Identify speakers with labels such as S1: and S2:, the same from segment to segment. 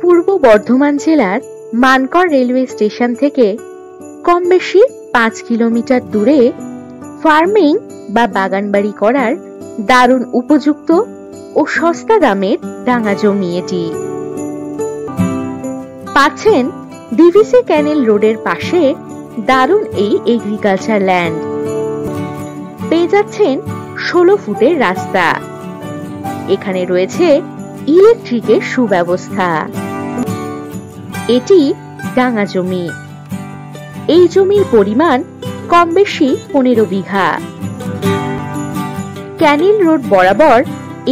S1: পূর্ব বর্ধমান জেলার Mankad railway station থেকে কম বেশি 5 কিলোমিটার দূরে ফার্মিং বা বাগানবাড়ি করার দারুণ উপযুক্ত ও সস্তা দামের ডাঙা জমি এটি। পাচ্ছেন ডিভিসি ক্যানেল রোডের পাশে দারুণ এই এগ্রিকালচার ল্যান্ড। পেয়ে যাচ্ছেন 16 ফুটের রাস্তা। এখানে রয়েছে ইলেকট্রিকের সুব্যবস্থা। এটি ডাঙা জমি। এই জমির পরিমাণ কম বেশি 15 বিঘা। ক্যানেল রোড বরাবর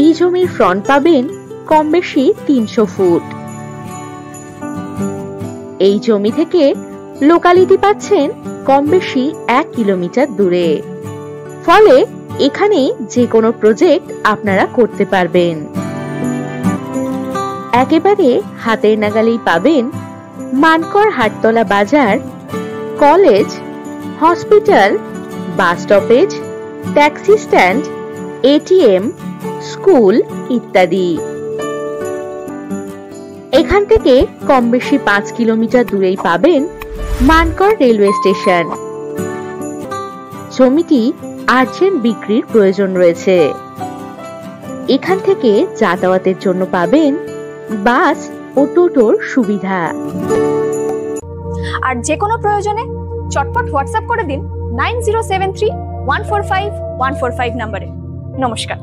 S1: এই জমির ফ্রন্ট পাবেন কম বেশি 300 ফুট। এই জমি থেকে লোকালিটি পাচ্ছেন কম বেশি 1 কিলোমিটার দূরে। ফলে এখানে যে কোনো প্রজেক্ট আপনারা করতে পারবেন। একেবারে হাতের নাগালেই পাবেন মানকড় হাটতলা বাজার, college, hospital, bus stoppage, taxi stand, ATM, school ইত্যাদি। এখান থেকে কম বেশি 5 কিলোমিটার দূরেই পাবেন মানকড় রেলওয়ে স্টেশন। জমিটি আর্জেন্ট বিক্রির প্রয়োজন রয়েছে। এখান থেকে যাতায়াতের জন্য পাবেন বাস ও টোটোর সুবিধা।
S2: আর যে কোনো প্রয়োজনে চটপট হোয়াটসঅ্যাপ করে দিন 9073145145 নম্বরে। নমস্কার।